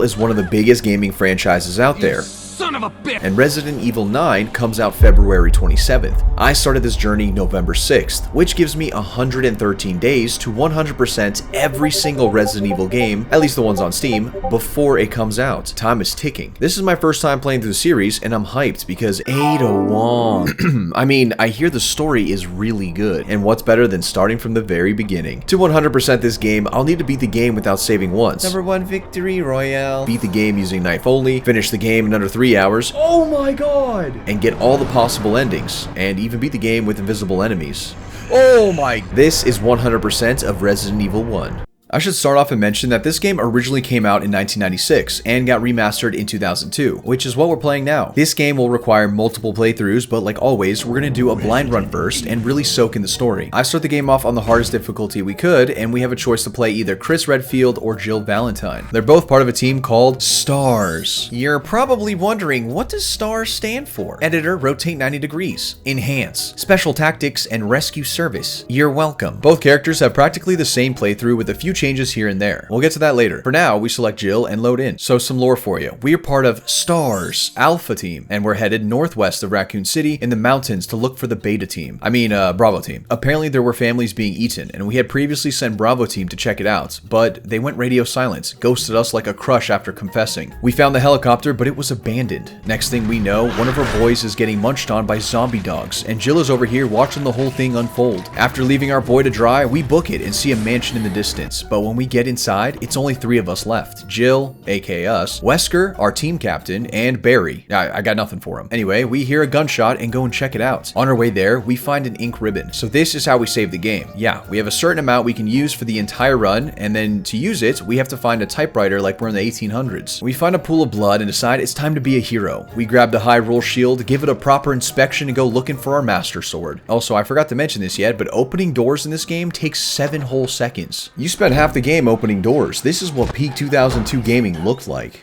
is one of the biggest gaming franchises out there. Son of a bitch! And Resident Evil 9 comes out February 27th. I started this journey November 6th, which gives me 113 days to 100% every single Resident Evil game, at least the ones on Steam, before it comes out. Time is ticking. This is my first time playing through the series, and I'm hyped because Ada Wong. I mean, I hear the story is really good, and what's better than starting from the very beginning? To 100% this game, I'll need to beat the game without saving once. Number 1 victory royale. Beat the game using knife only, finish the game in under 3 hours. Oh my god! And get all the possible endings, and even beat the game with invisible enemies. Oh my... This is 100% of Resident Evil 1. I should start off and mention that this game originally came out in 1996 and got remastered in 2002, which is what we're playing now. This game will require multiple playthroughs, but like always, we're gonna do a blind run first and really soak in the story. I start the game off on the hardest difficulty we could, and we have a choice to play either Chris Redfield or Jill Valentine. They're both part of a team called STARS. You're probably wondering, what does STARS stand for? Editor, rotate 90 degrees. Enhance. Special tactics and rescue service. You're welcome. Both characters have practically the same playthrough with a few changes here and there. We'll get to that later. For now, we select Jill and load in. So some lore for you. We are part of STARS Alpha Team, and we're headed northwest of Raccoon City in the mountains to look for the Beta Team. Bravo Team. Apparently there were families being eaten, and we had previously sent Bravo Team to check it out, but they went radio silent, ghosted us like a crush after confessing. We found the helicopter, but it was abandoned. Next thing we know, one of our boys is getting munched on by zombie dogs, and Jill is over here watching the whole thing unfold. After leaving our boy to dry, we book it and see a mansion in the distance. But when we get inside, it's only 3 of us left. Jill, aka us, Wesker, our team captain, and Barry. I got nothing for him. Anyway, we hear a gunshot and go and check it out. On our way there, we find an ink ribbon. So this is how we save the game. Yeah, we have a certain amount we can use for the entire run, and then to use it, we have to find a typewriter like we're in the 1800s. We find a pool of blood and decide it's time to be a hero. We grab the high roll shield, give it a proper inspection, and go looking for our master sword. Also, I forgot to mention this yet, but opening doors in this game takes 7 whole seconds. You spend half the game opening doors. This is what peak 2002 gaming looked like.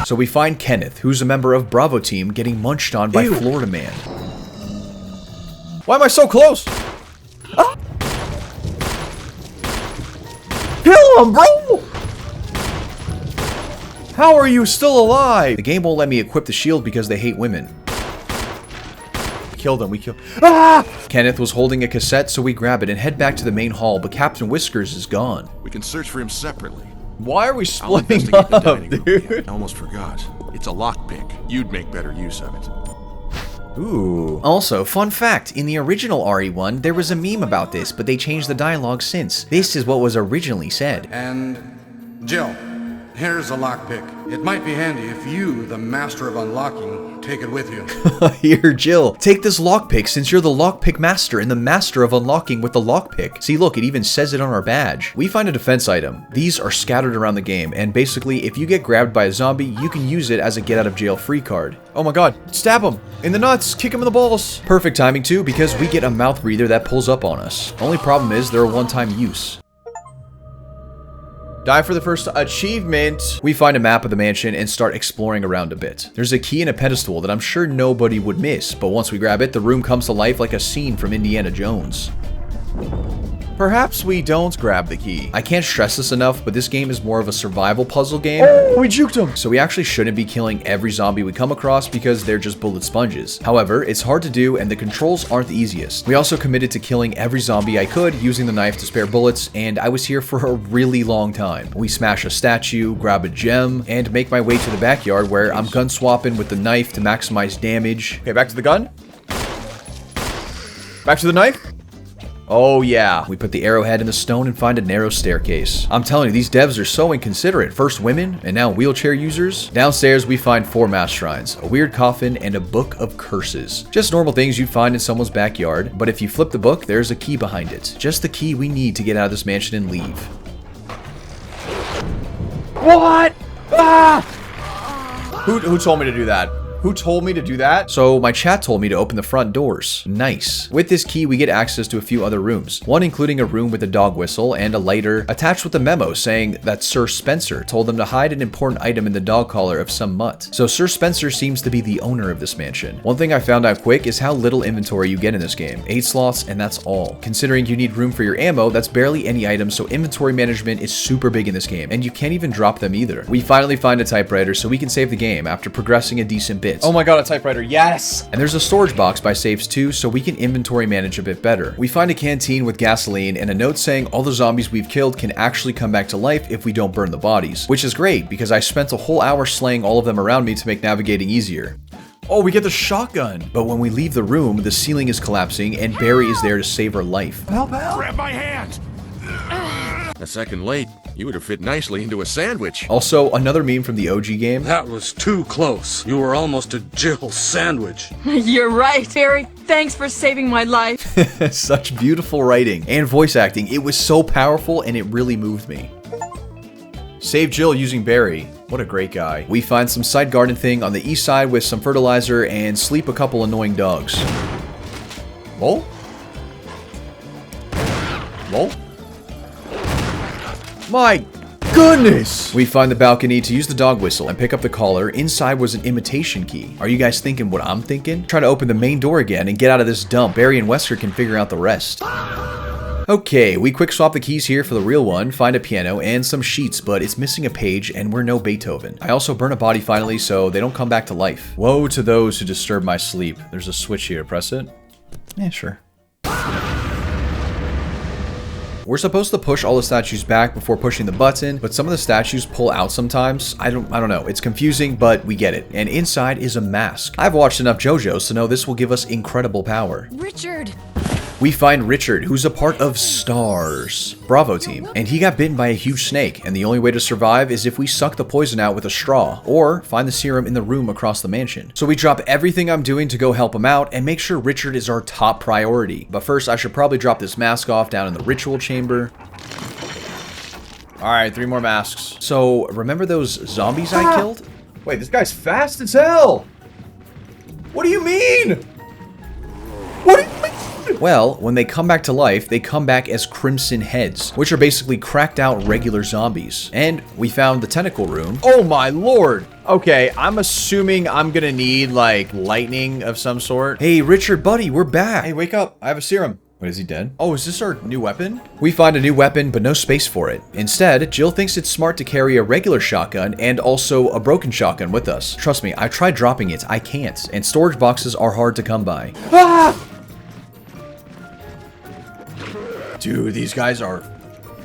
So we find Kenneth, who's a member of Bravo Team, getting munched on by Florida Man. Why am I so close? Ah! Kill him, bro! How are you still alive? The game won't let me equip the shield because they hate women. Killed him. We killed. Ah! Kenneth was holding a cassette, so we grab it and head back to the main hall, but Captain Whiskers is gone. We can search for him separately. Why are we I'll splitting investigate the up, dining room dude? again. I almost forgot. It's a lockpick. You'd make better use of it. Ooh. Also, fun fact, in the original RE1, there was a meme about this, but they changed the dialogue since. This is what was originally said. And Jill, here's a lockpick. It might be handy if you, the master of unlocking, take it with you. Here, Jill, take this lockpick since you're the lockpick master and the master of unlocking with the lockpick. See, look, it even says it on our badge. We find a defense item. These are scattered around the game, and basically, if you get grabbed by a zombie, you can use it as a get out of jail free card. Oh my god, stab him in the nuts, kick him in the balls. Perfect timing too, because we get a mouth breather that pulls up on us. Only problem is they're a one-time use. Die for the first achievement. We find a map of the mansion and start exploring around a bit. There's a key and a pedestal that I'm sure nobody would miss, but once we grab it, the room comes to life like a scene from Indiana Jones. Perhaps we don't grab the key. I can't stress this enough, but this game is more of a survival puzzle game. Oh, we juked him! So we actually shouldn't be killing every zombie we come across because they're just bullet sponges. However, it's hard to do and the controls aren't the easiest. We also committed to killing every zombie I could using the knife to spare bullets, and I was here for a really long time. We smash a statue, grab a gem, and make my way to the backyard where I'm gun swapping with the knife to maximize damage. Okay, back to the gun. Back to the knife. Oh yeah, we put the arrowhead in the stone and find a narrow staircase. I'm telling you, these devs are so inconsiderate. First women, and now wheelchair users. Downstairs, we find 4 mass shrines, a weird coffin, and a book of curses. Just normal things you'd find in someone's backyard, but if you flip the book, there's a key behind it. Just the key we need to get out of this mansion and leave. What? Ah! Who told me to do that? Who told me to do that? So my chat told me to open the front doors. Nice. With this key, we get access to a few other rooms. One including a room with a dog whistle and a lighter attached with a memo saying that Sir Spencer told them to hide an important item in the dog collar of some mutt. So Sir Spencer seems to be the owner of this mansion. One thing I found out quick is how little inventory you get in this game. 8 slots and that's all. Considering you need room for your ammo, that's barely any items, so inventory management is super big in this game, and you can't even drop them either. We finally find a typewriter so we can save the game after progressing a decent bit. Oh my god, a typewriter, yes! And there's a storage box by saves too, so we can inventory manage a bit better. We find a canteen with gasoline and a note saying all the zombies we've killed can actually come back to life if we don't burn the bodies, which is great because I spent a whole hour slaying all of them around me to make navigating easier. Oh, we get the shotgun. But when we leave the room, the ceiling is collapsing and Barry is there to save her life. Help, help! Grab my hand! A second late, you would have fit nicely into a sandwich. Also, another meme from the OG game. That was too close. You were almost a Jill sandwich. You're right, Barry. Thanks for saving my life. Such beautiful writing and voice acting. It was so powerful and it really moved me. Save Jill using Barry. What a great guy. We find some side garden thing on the east side with some fertilizer and sleep a couple annoying dogs. Lol? Lol? My goodness! We find the balcony to use the dog whistle and pick up the collar. Inside was an imitation key. Are you guys thinking what I'm thinking? Try to open the main door again and get out of this dump. Barry and Wesker can figure out the rest. Okay, we quick swap the keys here for the real one, find a piano and some sheets, but it's missing a page and we're no Beethoven. I also burn a body finally so they don't come back to life. Woe to those who disturb my sleep. There's a switch here, press it. Yeah, sure. We're supposed to push all the statues back before pushing the button, but some of the statues pull out sometimes. I don't know. It's confusing, but we get it. And inside is a mask. I've watched enough JoJo's to know this will give us incredible power. Richard. We find Richard, who's a part of STARS, Bravo team, and he got bitten by a huge snake, and the only way to survive is if we suck the poison out with a straw, or find the serum in the room across the mansion. So we drop everything I'm doing to go help him out, and make sure Richard is our top priority. But first, I should probably drop this mask off down in the ritual chamber. Alright, 3 more masks. So, remember those zombies I killed? Wait, this guy's fast as hell! What do you mean? What do you mean? Well, when they come back to life, they come back as Crimson Heads, which are basically cracked out regular zombies. And we found the tentacle room. Oh my lord! Okay, I'm assuming I'm gonna need, like, lightning of some sort. Hey, Richard, buddy, we're back! Hey, wake up, I have a serum. Wait, is he dead? Oh, is this our new weapon? We find a new weapon, but no space for it. Instead, Jill thinks it's smart to carry a regular shotgun and also a broken shotgun with us. Trust me, I tried dropping it, I can't. And storage boxes are hard to come by. Ah! Dude, these guys are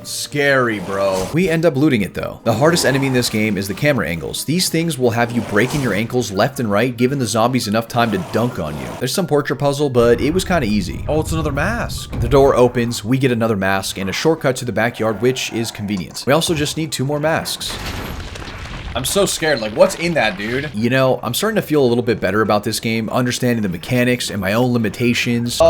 scary, bro. We end up looting it though. The hardest enemy in this game is the camera angles. These things will have you breaking your ankles left and right, giving the zombies enough time to dunk on you. There's some portrait puzzle, but it was kind of easy. Oh, it's another mask. The door opens, we get another mask, and a shortcut to the backyard, which is convenient. We also just need 2 more masks. I'm so scared. Like, what's in that, dude? You know, I'm starting to feel a little bit better about this game, understanding the mechanics and my own limitations.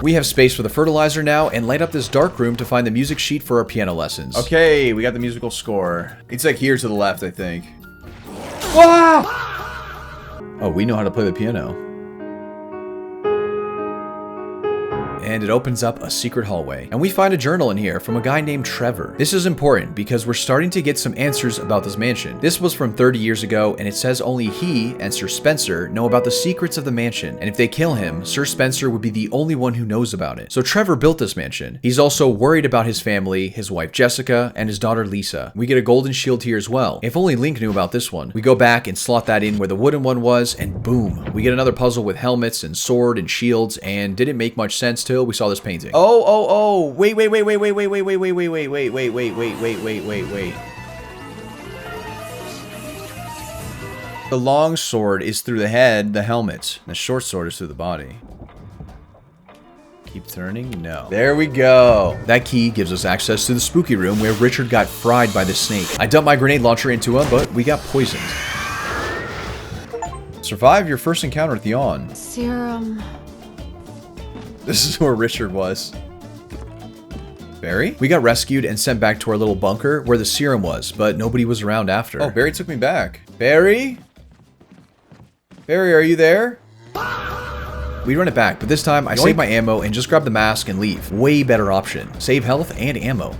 We have space for the fertilizer now and light up this dark room to find the music sheet for our piano lessons. Okay, we got the musical score. It's like here to the left, I think. Oh, we know how to play the piano. And it opens up a secret hallway. And we find a journal in here from a guy named Trevor. This is important because we're starting to get some answers about this mansion. This was from 30 years ago, and it says only he and Sir Spencer know about the secrets of the mansion. And if they kill him, Sir Spencer would be the only one who knows about it. So Trevor built this mansion. He's also worried about his family, his wife Jessica, and his daughter Lisa. We get a golden shield here as well. If only Link knew about this one. We go back and slot that in where the wooden one was, and boom, we get another puzzle with helmets and sword and shields, and didn't make much sense till we saw this painting. Oh, wait. The long sword is through the head, the helmet. The short sword is through the body. Keep turning? No. There we go. That key gives us access to the spooky room where Richard got fried by the snake. I dumped my grenade launcher into him, but we got poisoned. Survive your first encounter at the On. Serum. This is where Richard was. Barry? We got rescued and sent back to our little bunker where the serum was, but nobody was around after. Oh, Barry took me back. Barry? Barry, are you there? We run it back, but this time I save my ammo and just grab the mask and leave. Way better option. Save health and ammo.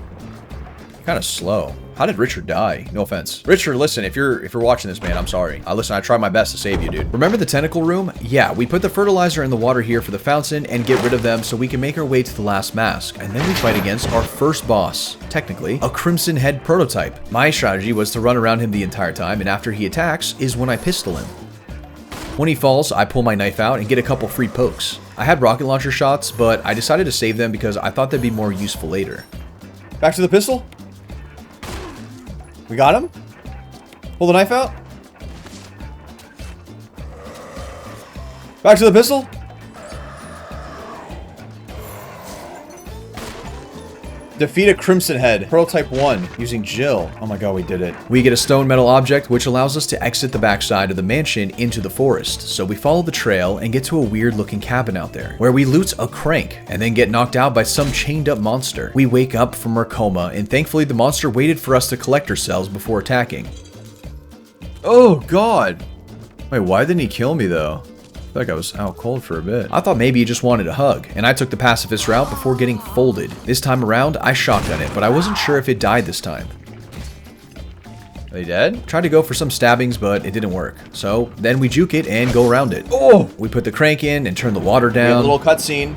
Kind of slow. How did Richard die? No offense. Richard, listen, if you're watching this, man, I'm sorry. Listen, I tried my best to save you, dude. Remember the tentacle room? Yeah, we put the fertilizer in the water here for the fountain and get rid of them so we can make our way to the last mask. And then we fight against our first boss. Technically, a Crimson Head prototype. My strategy was to run around him the entire time, and after he attacks is when I pistol him. When he falls, I pull my knife out and get a couple free pokes. I had rocket launcher shots, but I decided to save them because I thought they'd be more useful later. Back to the pistol? We got him? Pull the knife out? Back to the pistol? Defeat a Crimson Head. Prototype 1 using Jill. Oh my god, we did it. We get a stone metal object which allows us to exit the backside of the mansion into the forest. So we follow the trail and get to a weird looking cabin out there where we loot a crank and then get knocked out by some chained up monster. We wake up from our coma and thankfully the monster waited for us to collect ourselves before attacking. Oh god. Wait, why didn't he kill me though? I feel like I was out cold for a bit. I thought maybe he just wanted a hug, and I took the pacifist route before getting folded. This time around, I shotgun it, but I wasn't sure if it died this time. Are they dead? Tried to go for some stabbings, but it didn't work. So then we juke it and go around it. Oh! We put the crank in and turn the water down. A little cutscene.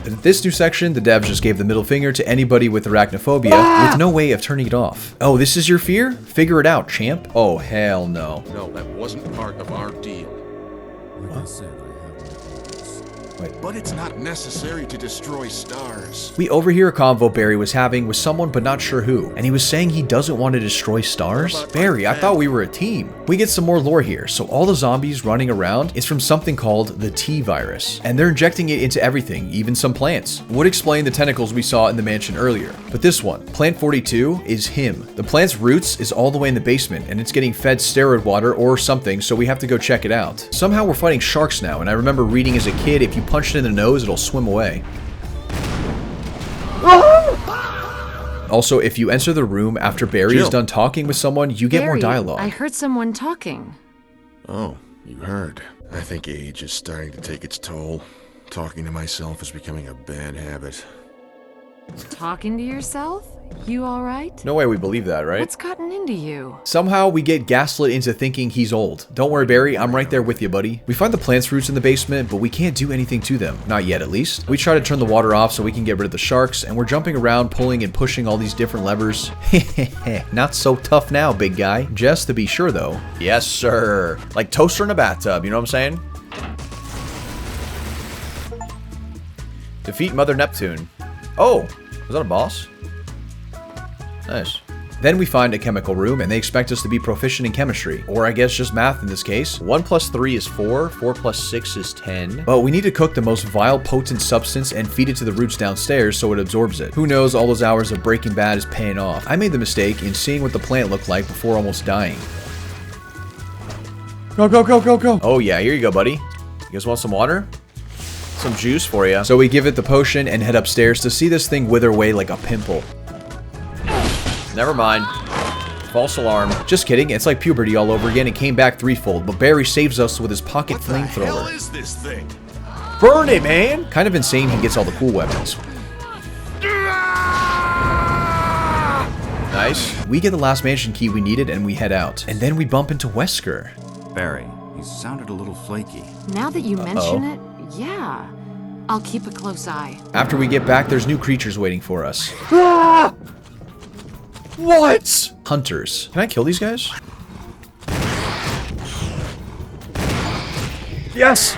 At this new section, the devs just gave the middle finger to anybody with arachnophobia with no way of turning it off. Oh, this is your fear? Figure it out, champ. Oh, hell no. No, that wasn't part of our deal. Like I said, I have my orders. Wait. But it's not necessary to destroy stars. We overhear a convo Barry was having with someone but not sure who, and he was saying he doesn't want to destroy stars? Barry, I thought we were a team. We get some more lore here, so all the zombies running around is from something called the T-virus, and they're injecting it into everything, even some plants. Would explain the tentacles we saw in the mansion earlier. But this one, Plant 42, is him. The plant's roots is all the way in the basement, and it's getting fed steroid water or something, so we have to go check it out. Somehow we're fighting sharks now, and I remember reading as a kid, if you punch it in the nose, it'll swim away. Also, if you enter the room after Barry is done talking with someone, you get more dialogue. I heard someone talking. Oh, you heard. I think age is starting to take its toll. Talking to myself is becoming a bad habit. Talking to yourself? You alright? No way we believe that, right? What's gotten into you? Somehow we get gaslit into thinking he's old. Don't worry, Barry, I'm right there with you, buddy. We find the plant's roots in the basement, but we can't do anything to them. Not yet, at least. We try to turn the water off so we can get rid of the sharks, and we're jumping around, pulling and pushing all these different levers. Not so tough now, big guy. Just to be sure, though. Yes, sir. Like toaster in a bathtub, you know what I'm saying? Defeat Mother Neptune. Oh, was that a boss? Nice. Then we find a chemical room, and they expect us to be proficient in chemistry. Or I guess just math in this case. 1 plus 3 is 4, 4 plus 6 is 10. But we need to cook the most vile, potent substance and feed it to the roots downstairs so it absorbs it. Who knows, all those hours of Breaking Bad is paying off. I made the mistake in seeing what the plant looked like before almost dying. Go, go, go, go, go. Oh yeah, here you go, buddy. You guys want some water? Some juice for you. So we give it the potion and head upstairs to see this thing wither away like a pimple. Never mind. False alarm. Just kidding, it's like puberty all over again and came back threefold, but Barry saves us with his pocket flamethrower. What the hell is this thing? Burn it, man! Kind of insane he gets all the cool weapons. Nice. We get the last mansion key we needed and we head out. And then we bump into Wesker. Barry, you sounded a little flaky. Now that you mention it, yeah. I'll keep a close eye. After we get back, there's new creatures waiting for us. What? Hunters. Can I kill these guys? Yes!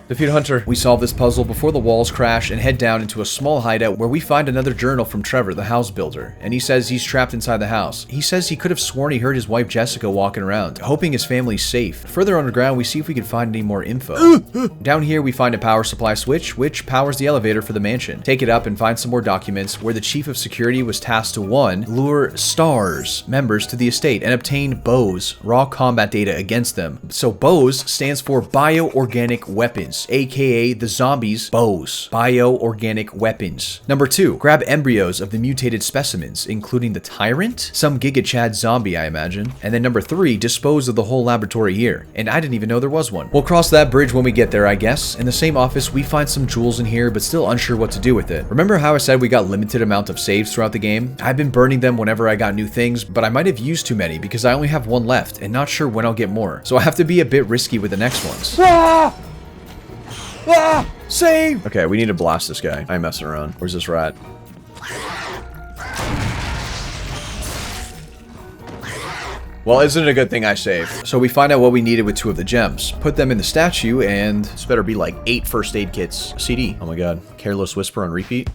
Defeat a hunter. We solve this puzzle before the walls crash and head down into a small hideout where we find another journal from Trevor, the house builder, and he says he's trapped inside the house. He says he could have sworn he heard his wife Jessica walking around, hoping his family's safe. Further underground, we see if we can find any more info. Down here, we find a power supply switch, which powers the elevator for the mansion. Take it up and find some more documents where the chief of security was tasked to 1. Lure STARS members to the estate and obtain BOWs, raw combat data against them. So BOWs stands for bioorganic weapons. parts, aka the zombies' bows, bioorganic weapons. Number 2, grab embryos of the mutated specimens, including the tyrant, some Giga Chad zombie I imagine. And then number 3, dispose of the whole laboratory here. And I didn't even know there was one. We'll cross that bridge when we get there, I guess. In the same office, we find some jewels in here, but still unsure what to do with it. Remember how I said we got limited amount of saves throughout the game? I've been burning them whenever I got new things, but I might have used too many because I only have one left and not sure when I'll get more. So I have to be a bit risky with the next ones. Ah! Ah! Save! Okay, we need to blast this guy. I'm messing around. Where's this rat? Well, isn't it a good thing I saved? So we find out what we needed with 2 of the gems. Put them in the statue, and this better be like 8 first aid kits. CD. Oh my god. Careless Whisper on repeat.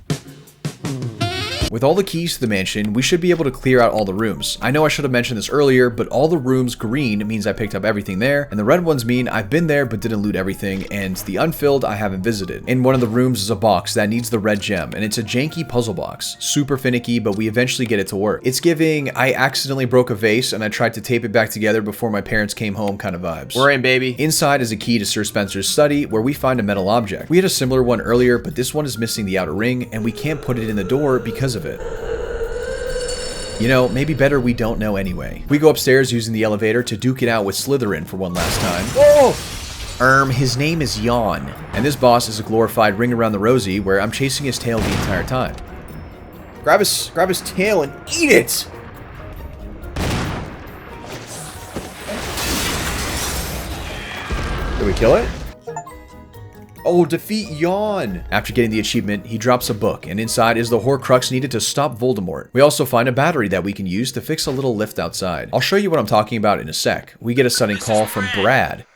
With all the keys to the mansion, we should be able to clear out all the rooms. I know I should have mentioned this earlier, but all the rooms green means I picked up everything there, and the red ones mean I've been there but didn't loot everything, and the unfilled I haven't visited. In one of the rooms is a box that needs the red gem, and it's a janky puzzle box. Super finicky, but we eventually get it to work. It's giving I accidentally broke a vase and I tried to tape it back together before my parents came home kind of vibes. We're in, baby. Inside is a key to Sir Spencer's study where we find a metal object. We had a similar one earlier, but this one is missing the outer ring, and we can't put it in the door because of it. You know, maybe better we don't know anyway. We go upstairs using the elevator to duke it out with Slytherin for one last time. Oh! His name is Yawn. And this boss is a glorified Ring Around the Rosie where I'm chasing his tail the entire time. Grab his tail and eat it! Did we kill it? Oh, defeat Yawn! After getting the achievement, he drops a book, and inside is the Horcrux needed to stop Voldemort. We also find a battery that we can use to fix a little lift outside. I'll show you what I'm talking about in a sec. We get a sudden call from Brad,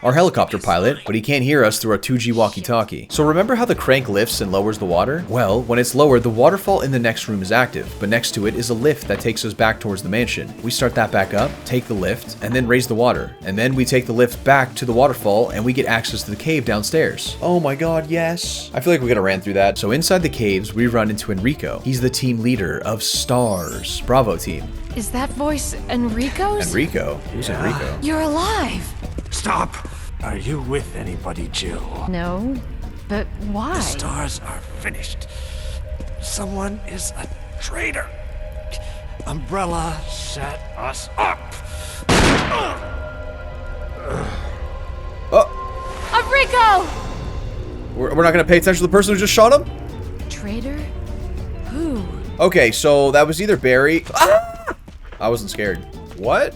our helicopter pilot, but he can't hear us through our 2G walkie-talkie. So remember how the crank lifts and lowers the water? Well, when it's lowered, the waterfall in the next room is active, but next to it is a lift that takes us back towards the mansion. We start that back up, take the lift, and then raise the water. And then we take the lift back to the waterfall, and we get access to the cave downstairs. Oh my god, yes. I feel like we could have ran through that. So inside the caves, we run into Enrico. He's the team leader of STARS, Bravo team. Is that voice Enrico's? Enrico? Who's Enrico? You're alive! Stop! Are you with anybody, Jill? No, but why? The stars are finished. Someone is a traitor. Umbrella set us up. Enrico! We're not gonna pay attention to the person who just shot him? Traitor? Who? Okay, so that was either Barry. Ah! I wasn't scared. What?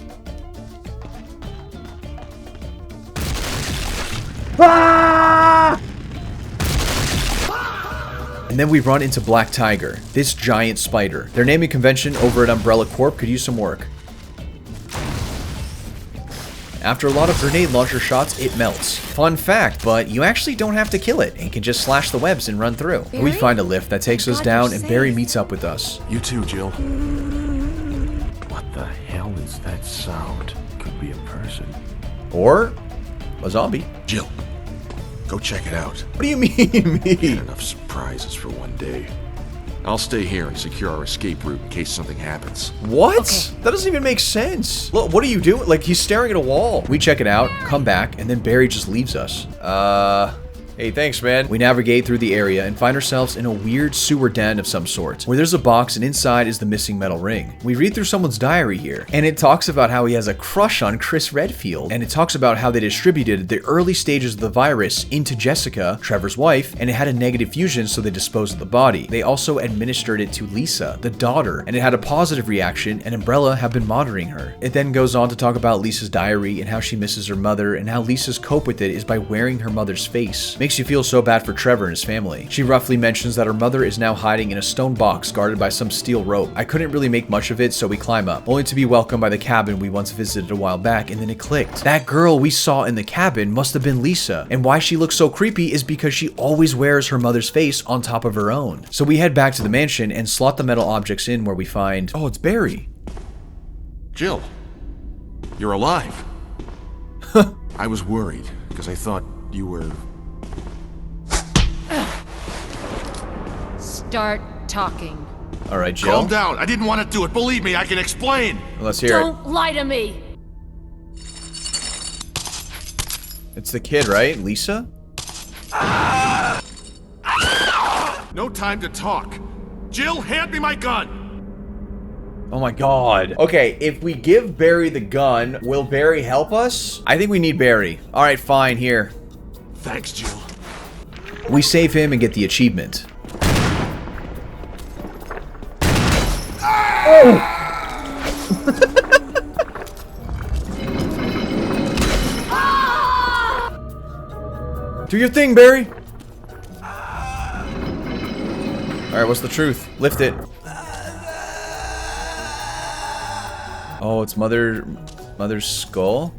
Ah! And then we run into Black Tiger, this giant spider. Their naming convention over at Umbrella Corp could use some work. After a lot of grenade launcher shots, it melts. Fun fact, but you actually don't have to kill it and can just slash the webs and run through. Barry? We find a lift that takes us down and Barry meets up with us. You too, Jill. What the hell is that sound? Could be a person. Or a zombie. Jill, go check it out. What do you mean, me? Get enough surprises for one day. I'll stay here and secure our escape route in case something happens. What? Okay. That doesn't even make sense. Look, what are you doing? Like, he's staring at a wall. We check it out, come back, and then Barry just leaves us. Hey, thanks, man. We navigate through the area and find ourselves in a weird sewer den of some sort, where there's a box and inside is the missing metal ring. We read through someone's diary here, and it talks about how he has a crush on Chris Redfield, and it talks about how they distributed the early stages of the virus into Jessica, Trevor's wife, and it had a negative fusion, so they disposed of the body. They also administered it to Lisa, the daughter, and it had a positive reaction, and Umbrella have been monitoring her. It then goes on to talk about Lisa's diary and how she misses her mother, and how Lisa's cope with it is by wearing her mother's face. Makes you feel so bad for Trevor and his family. She roughly mentions that her mother is now hiding in a stone box guarded by some steel rope. I couldn't really make much of it, so we climb up, only to be welcomed by the cabin we once visited a while back, and then it clicked. That girl we saw in the cabin must have been Lisa, and why she looks so creepy is because she always wears her mother's face on top of her own. So we head back to the mansion and slot the metal objects in where we find, oh, it's Barry. Jill, you're alive. I was worried because I thought you were... Start talking. All right, Jill. Calm down. I didn't want to do it. Believe me, I can explain. Let's hear it. Don't lie to me. It's the kid, right? Lisa? No time to talk. Jill, hand me my gun! Oh my god. Okay, if we give Barry the gun, will Barry help us? I think we need Barry. Alright, fine, here. Thanks, Jill. We save him and get the achievement. Oh! Do your thing, Barry! Alright, what's the truth? Lift it. Oh, it's Mother's skull?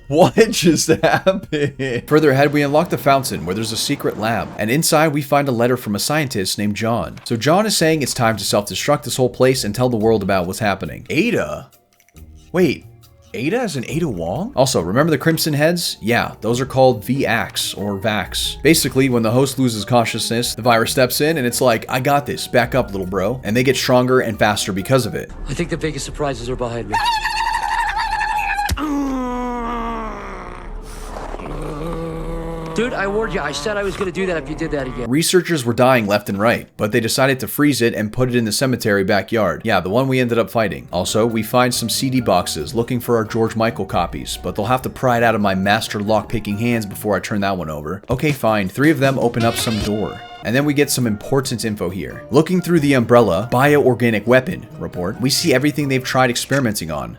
What just happened? Further ahead, we unlock the fountain where there's a secret lab, and inside we find a letter from a scientist named John. So John is saying it's time to self-destruct this whole place and tell the world about what's happening. Ada? Wait, Ada as in Ada Wong? Also, remember the Crimson Heads? Yeah, those are called VAX or VAX. Basically, when the host loses consciousness, the virus steps in and it's like, I got this, back up little bro. And they get stronger and faster because of it. I think the biggest surprises are behind me. Dude, I warned you. I said I was gonna do that if you did that again. Researchers were dying left and right, but they decided to freeze it and put it in the cemetery backyard. Yeah, the one we ended up fighting. Also, we find some CD boxes looking for our George Michael copies, but they'll have to pry it out of my master lock-picking hands before I turn that one over. Okay, fine. 3 of them open up some door. And then we get some important info here. Looking through the Umbrella bioorganic weapon report, we see everything they've tried experimenting on.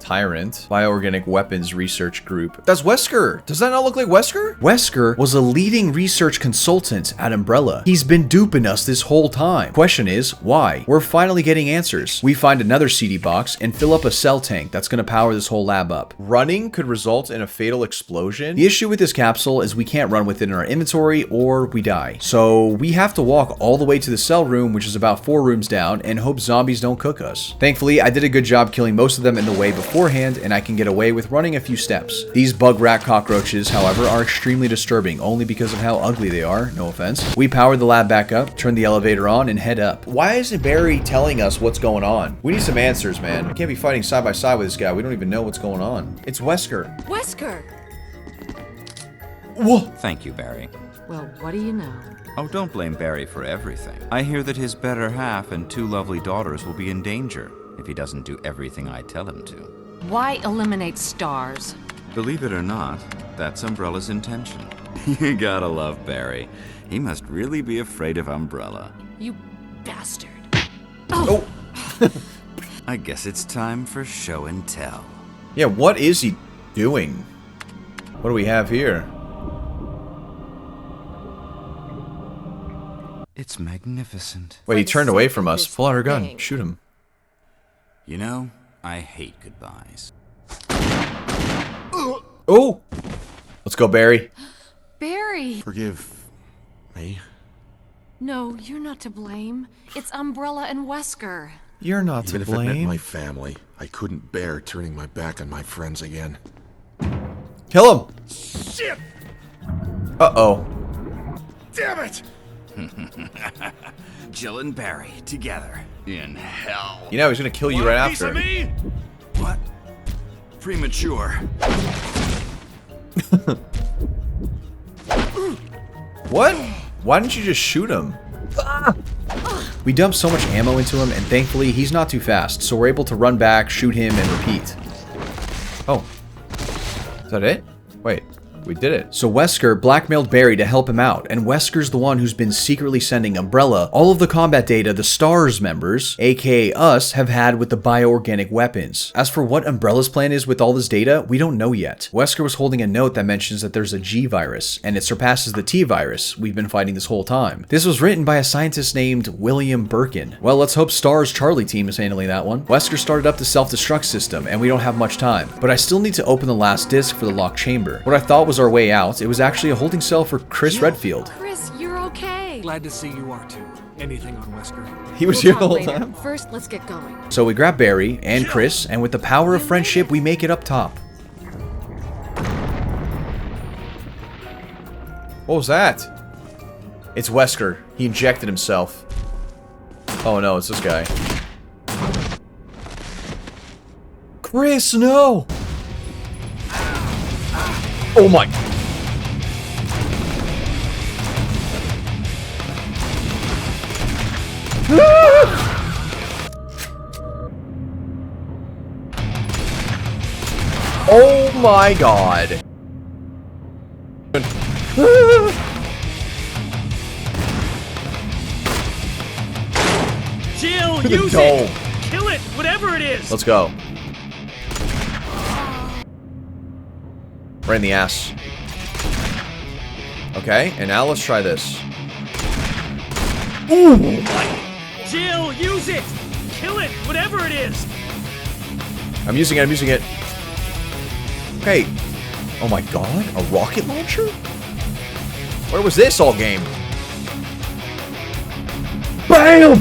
Tyrant, Bioorganic Weapons Research Group. That's Wesker. Does that not look like Wesker? Wesker was a leading research consultant at Umbrella. He's been duping us this whole time. Question is, why? We're finally getting answers. We find another CD box and fill up a cell tank that's gonna power this whole lab up. Running could result in a fatal explosion. The issue with this capsule is we can't run with it in our inventory or we die. So we have to walk all the way to the cell room, which is about 4 rooms down, and hope zombies don't cook us. Thankfully, I did a good job killing most of them in the way beforehand, and I can get away with running a few steps. These bug rat cockroaches, however, are extremely disturbing, only because of how ugly they are, no offense. We power the lab back up, turn the elevator on, and head up. Why isn't Barry telling us what's going on? We need some answers, man. We can't be fighting side by side with this guy. We don't even know what's going on. It's Wesker. Wesker! Whoa! Thank you, Barry. Well, what do you know? Oh, don't blame Barry for everything. I hear that his better half and 2 lovely daughters will be in danger if he doesn't do everything I tell him to. Why eliminate stars? Believe it or not, that's Umbrella's intention. You gotta love Barry. He must really be afraid of Umbrella. You bastard. Oh! I guess it's time for show and tell. Yeah, what is he doing? What do we have here? It's magnificent. Wait, he turned away from us. Pull out her gun. Shoot him. You know, I hate goodbyes. Oh! Let's go, Barry. Barry! Forgive me. No, you're not to blame. It's Umbrella and Wesker. You're not Even to if it meant blame. my family, I couldn't bear turning my back on my friends again. Kill him! Shit! Uh-oh. Damn it! Jill and Barry together in hell. You know he's gonna kill you right after. Piece of me? What? Premature. What? Why didn't you just shoot him? We dumped so much ammo into him, and thankfully he's not too fast, so we're able to run back, shoot him, and repeat. Oh. Is that it? Wait. We did it. So Wesker blackmailed Barry to help him out, and Wesker's the one who's been secretly sending Umbrella all of the combat data the STARS members, aka us, have had with the bioorganic weapons. As for what Umbrella's plan is with all this data, we don't know yet. Wesker was holding a note that mentions that there's a G virus, and it surpasses the T virus we've been fighting this whole time. This was written by a scientist named William Birkin. Well, let's hope STARS Charlie team is handling that one. Wesker started up the self-destruct system, and we don't have much time, but I still need to open the last disc for the locked chamber. What I thought was our way out, it was actually a holding cell for Chris Redfield. Chris, you're okay. Glad to see you are too. Anything on Wesker? He was We'll here the talk whole later. time. First, let's get going. So we grab Barry and Chris, and with the power of friendship, we make it up top. What was that? It's Wesker. He injected himself. Oh no, it's this guy. Chris, no! Oh my. Oh my god. Jill, use it! Kill it, whatever it is! Let's go. Right in the ass. Okay, and now let's try this. Ooh! Jill, use it! Kill it, whatever it is! I'm using it, I'm using it. Okay. Oh my god, a rocket launcher? Where was this all game? BAM!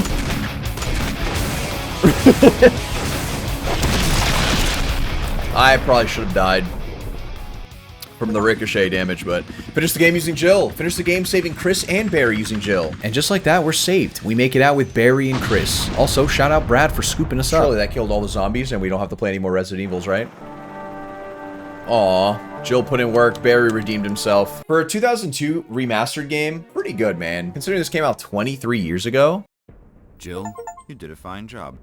I probably should have died from the ricochet damage, but finish the game using Jill. Finish the game saving Chris and Barry using Jill. And just like that, we're saved. We make it out with Barry and Chris. Also, shout out Brad for scooping us up. Surely that killed all the zombies and we don't have to play any more Resident Evils, right? Aw, Jill put in work, Barry redeemed himself. For a 2002 remastered game, pretty good, man. Considering this came out 23 years ago. Jill, you did a fine job.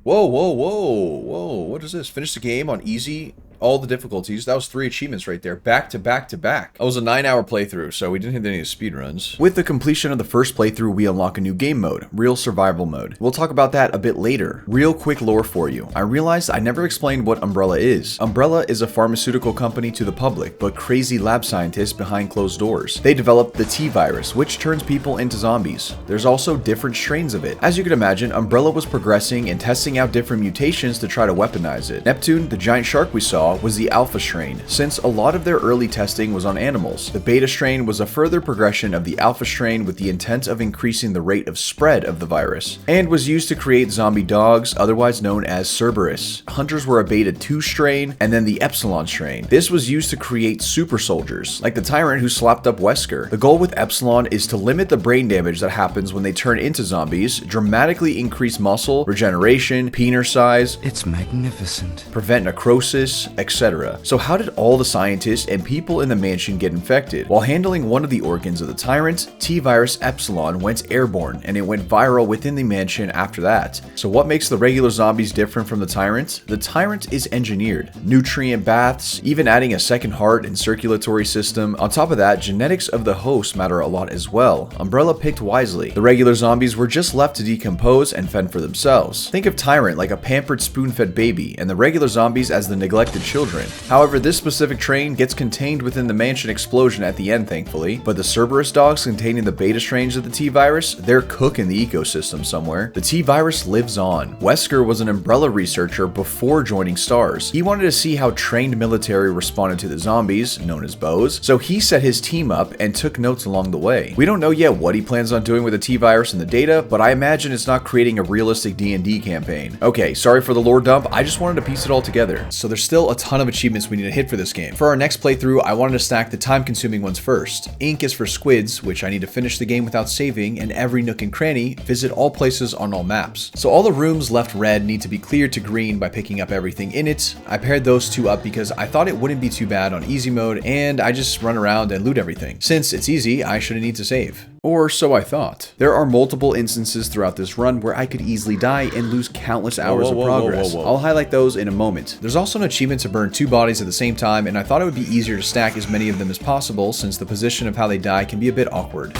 Whoa, whoa, whoa, whoa. What is this? Finish the game on easy, all the difficulties. That was 3 achievements right there. Back to back to back. That was a 9-hour playthrough, so we didn't hit any speedruns. With the completion of the first playthrough, we unlock a new game mode, Real Survival Mode. We'll talk about that a bit later. Real quick lore for you. I realized I never explained what Umbrella is. Umbrella is a pharmaceutical company to the public, but crazy lab scientists behind closed doors. They developed the T-virus, which turns people into zombies. There's also different strains of it. As you can imagine, Umbrella was progressing and testing out different mutations to try to weaponize it. Neptune, the giant shark we saw, was the alpha strain, since a lot of their early testing was on animals. The beta strain was a further progression of the alpha strain with the intent of increasing the rate of spread of the virus, and was used to create zombie dogs, otherwise known as Cerberus. Hunters were a beta 2 strain, and then the Epsilon strain. This was used to create super soldiers, like the tyrant who slapped up Wesker. The goal with Epsilon is to limit the brain damage that happens when they turn into zombies, dramatically increase muscle, regeneration, peener size, It's magnificent. prevent necrosis, etc. So how did all the scientists and people in the mansion get infected? While handling one of the organs of the tyrant, T-virus Epsilon went airborne, and it went viral within the mansion after that. So what makes the regular zombies different from the tyrant? The tyrant is engineered. Nutrient baths, even adding a second heart and circulatory system. On top of that, genetics of the host matter a lot as well. Umbrella picked wisely. The regular zombies were just left to decompose and fend for themselves. Think of tyrant like a pampered spoon-fed baby, and the regular zombies as the neglected children. However, this specific train gets contained within the mansion explosion at the end, thankfully, but the Cerberus dogs containing the beta strains of the T-virus, they're cooking the ecosystem somewhere. The T-virus lives on. Wesker was an Umbrella researcher before joining STARS. He wanted to see how trained military responded to the zombies, known as bows, so he set his team up and took notes along the way. We don't know yet what he plans on doing with the T-virus and the data, but I imagine it's not creating a realistic D&D campaign. Okay, sorry for the lore dump, I just wanted to piece it all together. So there's still a ton of achievements we need to hit for this game. For our next playthrough, I wanted to stack the time-consuming ones first. Ink is for squids, which I need to finish the game without saving, and every nook and cranny, visit all places on all maps. So all the rooms left red need to be cleared to green by picking up everything in it. I paired those two up because I thought it wouldn't be too bad on easy mode, and I just run around and loot everything. Since it's easy, I shouldn't need to save. Or so I thought. There are multiple instances throughout this run where I could easily die and lose countless hours of progress. I'll highlight those in a moment. There's also an achievement to burn 2 bodies at the same time, and I thought it would be easier to stack as many of them as possible since the position of how they die can be a bit awkward.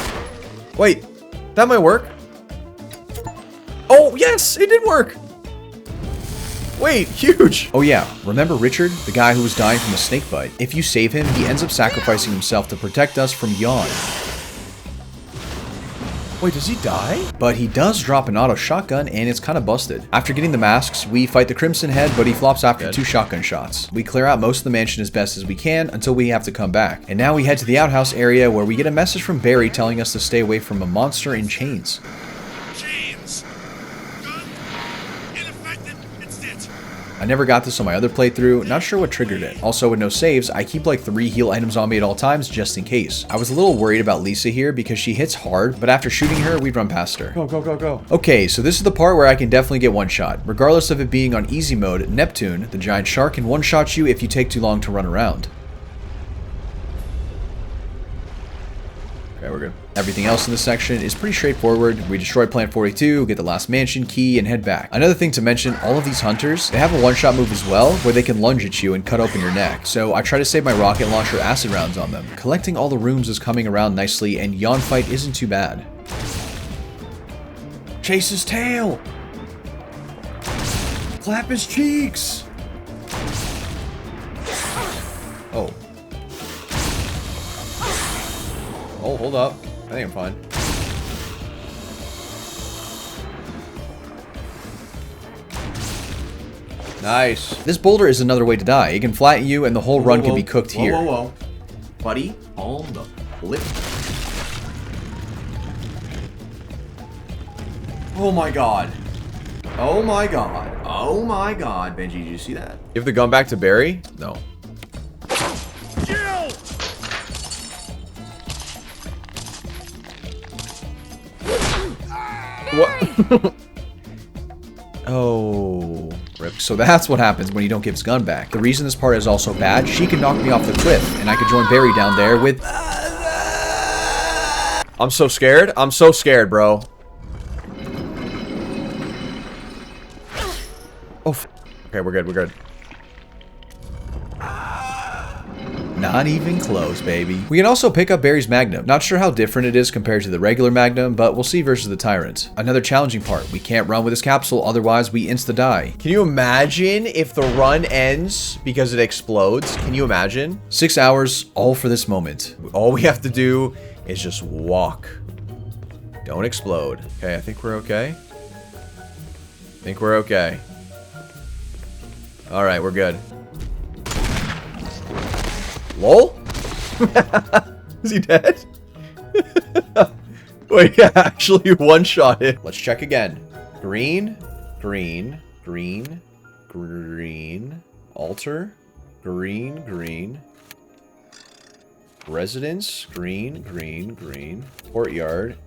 Wait, that might work. Oh, yes, it did work. Wait, huge! Oh yeah, remember Richard, the guy who was dying from a snake bite? If you save him, he ends up sacrificing himself to protect us from Yawn. Wait, does he die? But he does drop an auto shotgun and it's kind of busted. After getting the masks, we fight the Crimson Head, but he flops after 2 shotgun shots. We clear out most of the mansion as best as we can until we have to come back. And now we head to the outhouse area where we get a message from Barry telling us to stay away from a monster in chains. Chains! Gun! Ineffective! It's it! I never got this on my other playthrough, not sure what triggered it. Also, with no saves, I keep like 3 heal items on me at all times just in case. I was a little worried about Lisa here because she hits hard, but after shooting her, we'd run past her. Go, go, go, go. Okay, so this is the part where I can definitely get one shot. Regardless of it being on easy mode, Neptune, the giant shark, can one-shot you if you take too long to run around. Okay, we're good. Everything else in this section is pretty straightforward. We destroy Plant 42, get the last mansion key, and head back. Another thing to mention, all of these hunters, they have a one-shot move as well, where they can lunge at you and cut open your neck. So I try to save my rocket launcher acid rounds on them. Collecting all the rooms is coming around nicely, and yawn fight isn't too bad. Chase his tail! Clap his cheeks! Oh. Oh, hold up. I think I'm fine. Nice. This boulder is another way to die. It can flatten you and the whole run can be cooked here. Whoa. Buddy, on the flip. Oh my god. Oh my god. Oh my god. Benji, did you see that? Give the gun back to Barry? No. What? Oh, rip. So that's what happens when you don't give his gun back. The reason this part is also bad, she can knock me off the cliff, and I could join Barry down there with... I'm so scared. I'm so scared, bro. Oh, okay, we're good, we're good. Not even close, baby. We can also pick up Barry's Magnum. Not sure how different it is compared to the regular Magnum, but we'll see versus the Tyrant. Another challenging part. We can't run with this capsule, otherwise we insta-die. Can you imagine if the run ends because it explodes? Can you imagine? 6 hours, all for this moment. All we have to do is just walk. Don't explode. Okay, I think we're okay. I think we're okay. All right, we're good. Lol? Is he dead? Wait, yeah, actually one-shot it. Let's check again. Green, green, green, green, altar, green, green, residence, green, green, green, courtyard,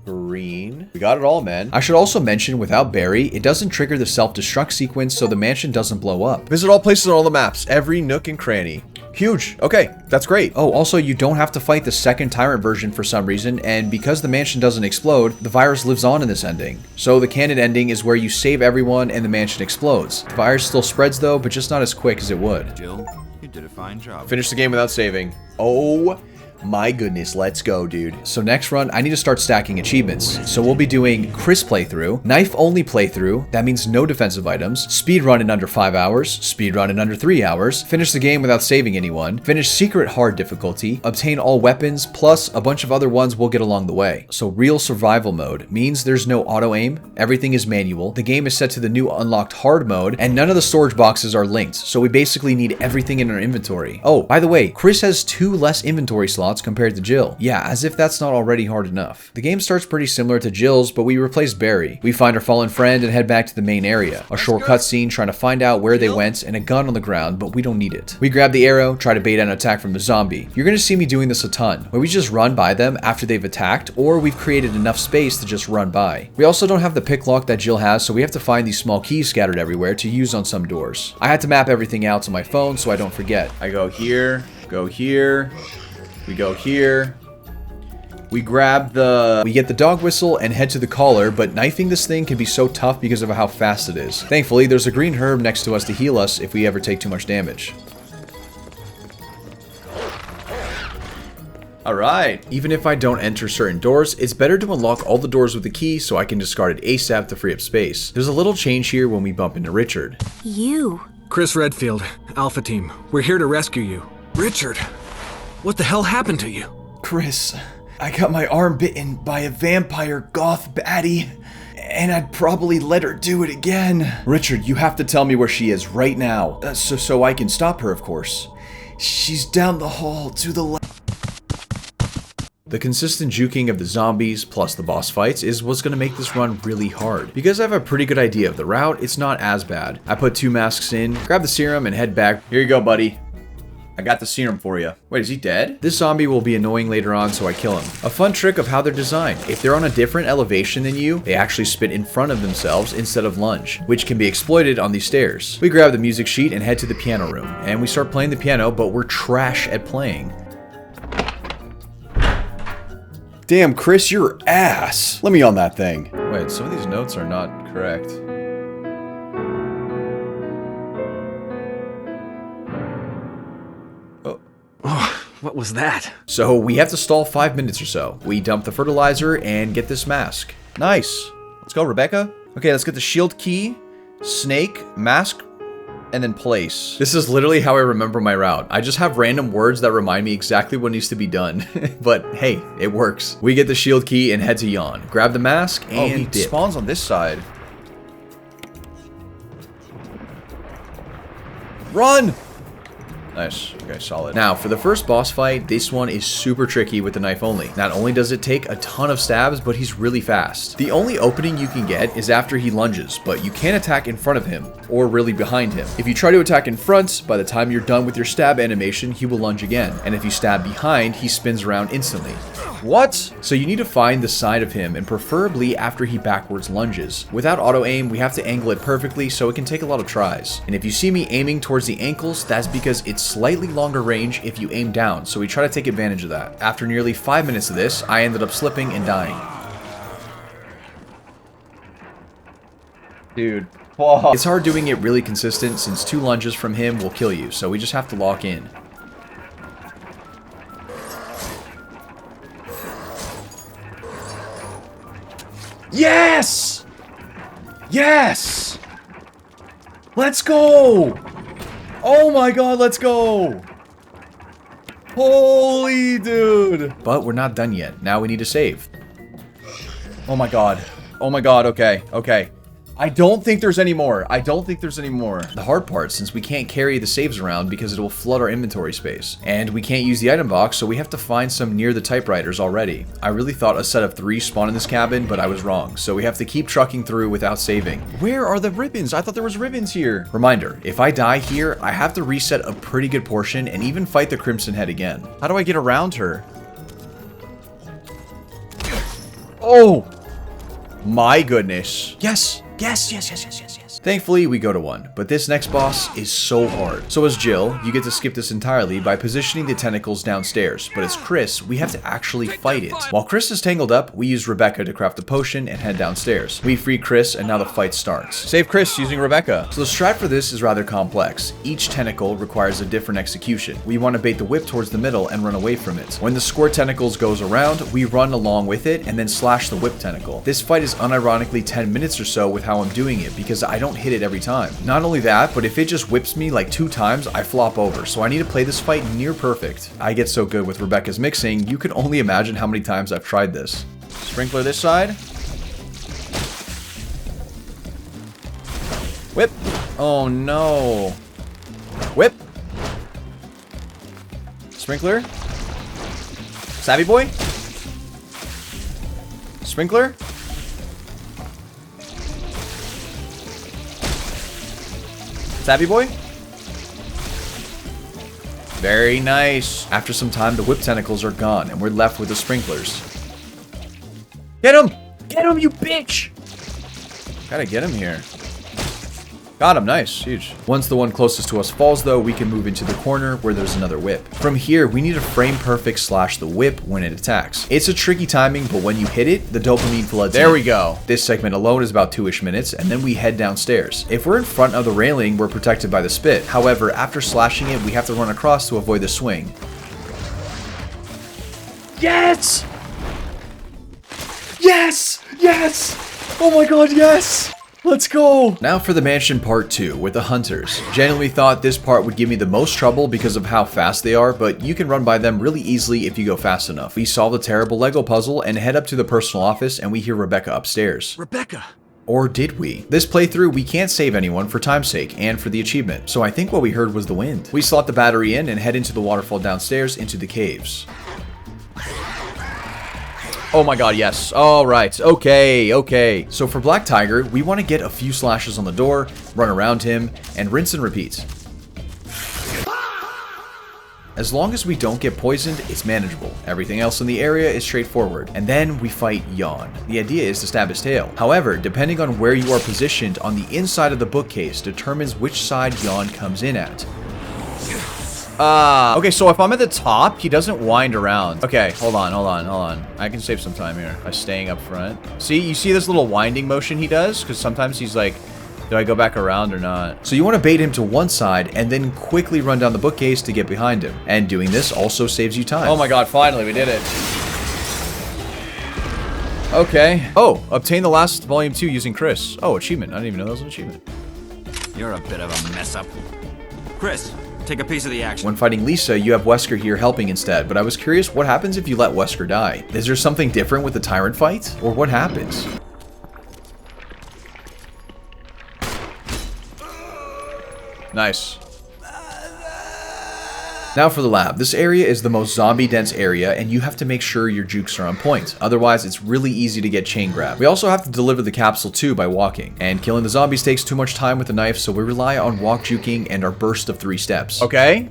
green. We got it all, man. I should also mention, without Barry, it doesn't trigger the self-destruct sequence, so the mansion doesn't blow up. Visit all places on all the maps, every nook and cranny. Huge. Okay, that's great. Oh, also, you don't have to fight the second Tyrant version for some reason, and because the mansion doesn't explode, the virus lives on in this ending. So the canon ending is where you save everyone and the mansion explodes. The virus still spreads though, but just not as quick as it would. Jill, you did a fine job. Finish the game without saving. Oh my goodness, let's go, dude. So next run, I need to start stacking achievements. So we'll be doing Chris playthrough, knife only playthrough, that means no defensive items, speed run in under 5 hours, speed run in under 3 hours, finish the game without saving anyone, finish secret hard difficulty, obtain all weapons, plus a bunch of other ones we'll get along the way. So real survival mode means there's no auto aim, everything is manual, the game is set to the new unlocked hard mode, and none of the storage boxes are linked, so we basically need everything in our inventory. Oh, by the way, Chris has 2 less inventory slots compared to Jill. Yeah, as if that's not already hard enough. The game starts pretty similar to Jill's, but we replace Barry. We find our fallen friend and head back to the main area. A short cutscene trying to find out where they went and a gun on the ground, but we don't need it. We grab the arrow, try to bait an attack from the zombie. You're gonna see me doing this a ton, where we just run by them after they've attacked, or we've created enough space to just run by. We also don't have the pick lock that Jill has, so we have to find these small keys scattered everywhere to use on some doors. I had to map everything out on my phone so I don't forget. I go here, we go here. We get the dog whistle and head to the collar, but knifing this thing can be so tough because of how fast it is. Thankfully, there's a green herb next to us to heal us if we ever take too much damage. Alright, even if I don't enter certain doors, it's better to unlock all the doors with a key so I can discard it ASAP to free up space. There's a little change here when we bump into Richard. You? Chris Redfield, Alpha Team. We're here to rescue you. Richard, what the hell happened to you? Chris, I got my arm bitten by a vampire goth baddie, and I'd probably let her do it again. Richard, you have to tell me where she is right now, so I can stop her, of course. She's down the hall to the left. The consistent juking of the zombies plus the boss fights is what's going to make this run really hard. Because I have a pretty good idea of the route, it's not as bad. I put 2 masks in, grab the serum, and head back. Here you go, buddy. I got the serum for you. Wait, is he dead? This zombie will be annoying later on, so I kill him. A fun trick of how they're designed. If they're on a different elevation than you, they actually spit in front of themselves instead of lunge, which can be exploited on these stairs. We grab the music sheet and head to the piano room, and we start playing the piano, but we're trash at playing. Damn, Chris, you're ass. Let me on that thing. Wait, some of these notes are not correct. Oh, what was that? So we have to stall 5 minutes or so. We dump the fertilizer and get this mask. Nice. Let's go, Rebecca. Okay, let's get the shield key, snake, mask, and then place. This is literally how I remember my route. I just have random words that remind me exactly what needs to be done. But hey, it works. We get the shield key and head to Yawn. Grab the mask and he spawns on this side. Run! Nice. Okay, solid. Now, for the first boss fight, this one is super tricky with the knife only. Not only does it take a ton of stabs, but he's really fast. The only opening you can get is after he lunges, but you can't attack in front of him, or really behind him. If you try to attack in front, by the time you're done with your stab animation, he will lunge again. And if you stab behind, he spins around instantly. What? So you need to find the side of him, and preferably after he backwards lunges. Without auto-aim, we have to angle it perfectly, so it can take a lot of tries. And if you see me aiming towards the ankles, that's because it's slightly longer range if you aim down, so we try to take advantage of that. After nearly 5 minutes of this, I ended up slipping and dying. Dude. Whoa. It's hard doing it really consistent since 2 lunges from him will kill you, so we just have to lock in. Yes! Yes! Let's go! Oh my god, let's go! Holy dude! But we're not done yet. Now we need to save. Oh my god. Oh my god, okay, okay. I don't think there's any more. I don't think there's any more. The hard part, since we can't carry the saves around because it will flood our inventory space. And we can't use the item box, so we have to find some near the typewriters already. I really thought a set of 3 spawn in this cabin, but I was wrong. So we have to keep trucking through without saving. Where are the ribbons? I thought there was ribbons here. Reminder, if I die here, I have to reset a pretty good portion and even fight the Crimson Head again. How do I get around her? Oh! My goodness. Yes! Yes, yes, yes, yes, yes, yes. Thankfully, we go to 1, but this next boss is so hard. So as Jill, you get to skip this entirely by positioning the tentacles downstairs, but as Chris, we have to actually fight it. While Chris is tangled up, we use Rebecca to craft the potion and head downstairs. We free Chris, and now the fight starts. Save Chris using Rebecca. So the strat for this is rather complex. Each tentacle requires a different execution. We want to bait the whip towards the middle and run away from it. When the squirt tentacles goes around, we run along with it and then slash the whip tentacle. This fight is unironically 10 minutes or so with how I'm doing it because I don't hit it every time. Not only that, but if it just whips me like 2 times, I flop over, so I need to play this fight near perfect. I get so good with Rebecca's mixing, you can only imagine how many times I've tried this. Sprinkler this side. Whip. Oh no. Whip. Sprinkler. Savvy boy. Sprinkler. Savvy boy? Very nice. After some time, the whip tentacles are gone, and we're left with the sprinklers. Get him! Get him, you bitch! Gotta get him here. Got him, nice, huge. Once the one closest to us falls though, we can move into the corner where there's another whip. From here, we need to frame perfect slash the whip when it attacks. It's a tricky timing, but when you hit it, the dopamine floods. There we go. This segment alone is about 2-ish minutes, and then we head downstairs. If we're in front of the railing, we're protected by the spit. However, after slashing it, we have to run across to avoid the swing. Yes! Yes! Yes! Oh my god, yes! Let's go! Now for the mansion part 2 with the hunters. Genuinely thought this part would give me the most trouble because of how fast they are, but you can run by them really easily if you go fast enough. We solve the terrible Lego puzzle and head up to the personal office and we hear Rebecca upstairs. Rebecca! Or did we? This playthrough, we can't save anyone for time's sake and for the achievement, so I think what we heard was the wind. We slot the battery in and head into the waterfall downstairs into the caves. Oh my god, yes. Alright, okay. So for Black Tiger, we want to get a few slashes on the door, run around him, and rinse and repeat. As long as we don't get poisoned, it's manageable. Everything else in the area is straightforward. And then we fight Yawn. The idea is to stab his tail. However, depending on where you are positioned on the inside of the bookcase determines which side Yawn comes in at. Okay, so if I'm at the top, he doesn't wind around. Okay, hold on. I can save some time here by staying up front. See, you see this little winding motion he does? Because sometimes he's like, do I go back around or not? So you want to bait him to one side and then quickly run down the bookcase to get behind him. And doing this also saves you time. Oh my god, finally, we did it. Okay. Oh, obtain the last volume 2 using Chris. Oh, achievement. I didn't even know that was an achievement. You're a bit of a mess up. Chris, take a piece of the action. When fighting Lisa, you have Wesker here helping instead, but I was curious what happens if you let Wesker die. Is there something different with the Tyrant fight? Or what happens? Nice. Now for the lab. This area is the most zombie-dense area, and you have to make sure your jukes are on point. Otherwise, it's really easy to get chain grabbed. We also have to deliver the capsule too by walking. And killing the zombies takes too much time with the knife, so we rely on walk juking and our burst of 3 steps. Okay.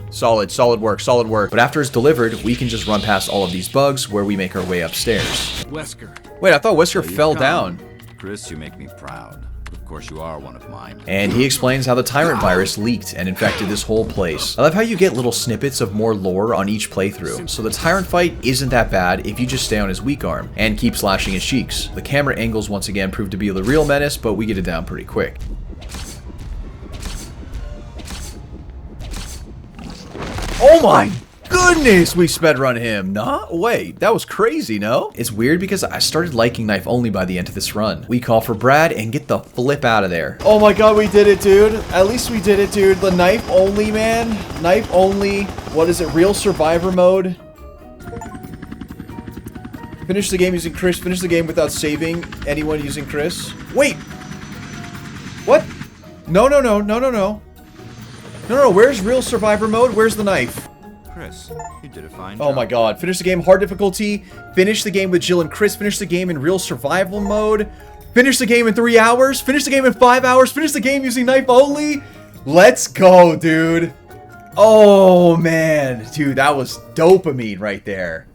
Solid work. But after it's delivered, we can just run past all of these bugs where we make our way upstairs. Wesker. Wait, I thought Wesker fell down. Chris, you make me proud. Of course, you are one of mine. And he explains how the Tyrant virus leaked and infected this whole place. I love how you get little snippets of more lore on each playthrough. So the Tyrant fight isn't that bad if you just stay on his weak arm and keep slashing his cheeks. The camera angles once again prove to be the real menace, but we get it down pretty quick. Oh my goodness, we sped run him. Wait, that was crazy, no? It's weird because I started liking knife only by the end of this run. We call for Brad and get the flip out of there. Oh my god, we did it, dude. At least we did it, dude. The knife only, man. Knife only. What is it? Real survivor mode? Finish the game using Chris. Finish the game without saving anyone using Chris. Wait. What? No. Where's real survivor mode? Where's the knife? Chris, you did a fine Oh job. my god. Finish the game hard difficulty. Finish the game with Jill and Chris. Finish the game in real survival mode. Finish the game in 3 hours. Finish the game in 5 hours. Finish the game using knife only. Let's go, dude. Oh, man. Dude, that was dopamine right there.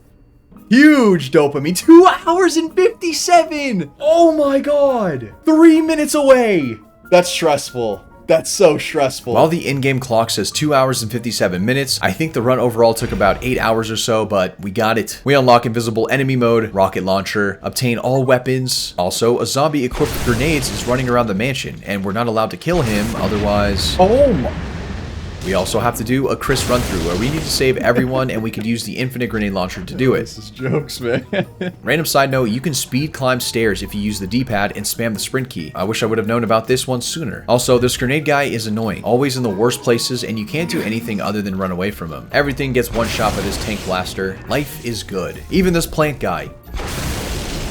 Huge dopamine. 2 hours and 57. Oh my god. 3 minutes away. That's stressful. That's so stressful. While the in-game clock says 2 hours and 57 minutes, I think the run overall took about 8 hours or so, but we got it. We unlock invisible enemy mode, rocket launcher, obtain all weapons. Also, a zombie equipped with grenades is running around the mansion, and we're not allowed to kill him, otherwise... Oh my... We also have to do a Chris run-through where we need to save everyone and we could use the infinite grenade launcher to do it. This is jokes, man. Random side note, you can speed climb stairs if you use the D-pad and spam the sprint key. I wish I would have known about this one sooner. Also, this grenade guy is annoying, always in the worst places, and you can't do anything other than run away from him. Everything gets one shot by this tank blaster. Life is good. Even this plant guy.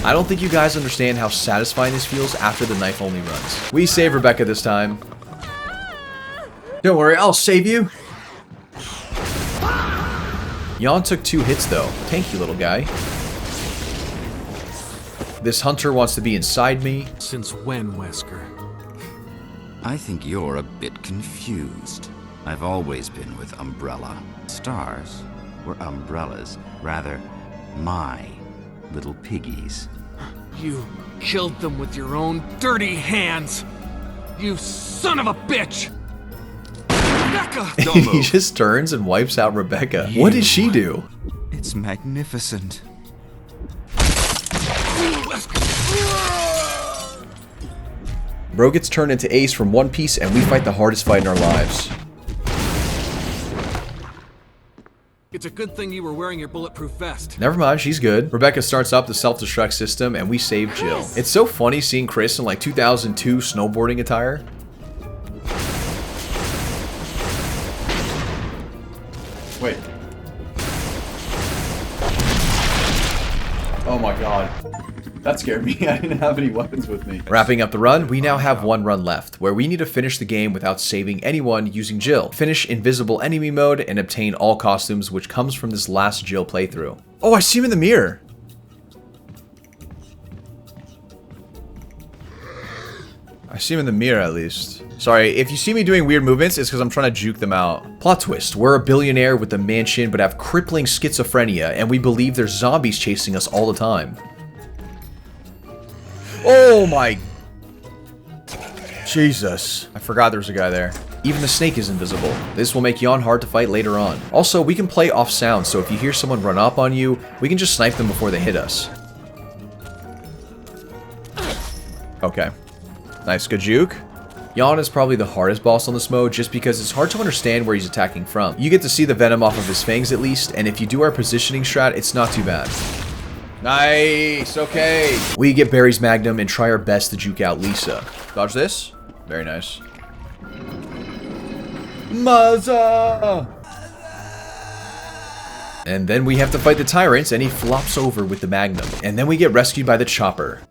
I don't think you guys understand how satisfying this feels after the knife only runs. We save Rebecca this time. Don't worry, I'll save you. Jan took 2 hits though. Thank you, little guy. This hunter wants to be inside me. Since when, Wesker? I think you're a bit confused. I've always been with Umbrella. Stars were umbrellas, rather my little piggies. You killed them with your own dirty hands! You son of a bitch! Rebecca! He just turns and wipes out Rebecca. What did she do? It's magnificent. Bro gets turned into Ace from One Piece and we fight the hardest fight in our lives. It's a good thing you were wearing your bulletproof vest. Never mind, she's good. Rebecca starts up the self-destruct system and we save Jill. It's so funny seeing Chris in like 2002 snowboarding attire. Wait. Oh my god. That scared me. I didn't have any weapons with me. Wrapping up the run, we now have 1 run left, where we need to finish the game without saving anyone using Jill. Finish invisible enemy mode and obtain all costumes, which comes from this last Jill playthrough. Oh, I see him in the mirror. I see him in the mirror at least. Sorry, if you see me doing weird movements, it's because I'm trying to juke them out. Plot twist, we're a billionaire with a mansion but have crippling schizophrenia and we believe there's zombies chasing us all the time. Oh my... Jesus. I forgot there was a guy there. Even the snake is invisible. This will make Yawn hard to fight later on. Also, we can play off sound, so if you hear someone run up on you, we can just snipe them before they hit us. Okay. Nice, good juke. Yawn is probably the hardest boss on this mode just because it's hard to understand where he's attacking from. You get to see the venom off of his fangs at least, and if you do our positioning strat, it's not too bad. Nice, okay. We get Barry's Magnum and try our best to juke out Lisa. Dodge this. Very nice. Mazza! And then we have to fight the tyrants, and he flops over with the Magnum. And then we get rescued by the chopper.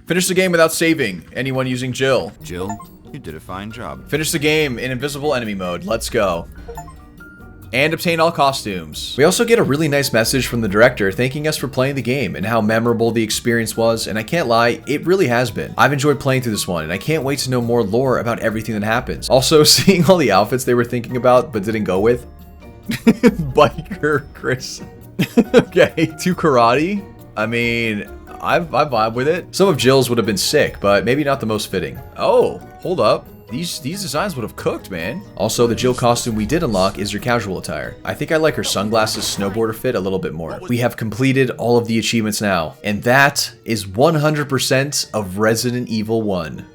Finish the game without saving. Anyone using Jill? Jill, you did a fine job. Finish the game in invisible enemy mode. Let's go. And obtain all costumes. We also get a really nice message from the director thanking us for playing the game and how memorable the experience was, and I can't lie, it really has been. I've enjoyed playing through this one, and I can't wait to know more lore about everything that happens. Also, seeing all the outfits they were thinking about but didn't go with. Biker Chris. Okay, 2 karate. I mean, I vibe with it. Some of Jill's would have been sick, but maybe not the most fitting. Oh, hold up. These designs would have cooked, man. Also, the Jill costume we did unlock is your casual attire. I think I like her sunglasses snowboarder fit a little bit more. We have completed all of the achievements now, and that is 100% of Resident Evil 1.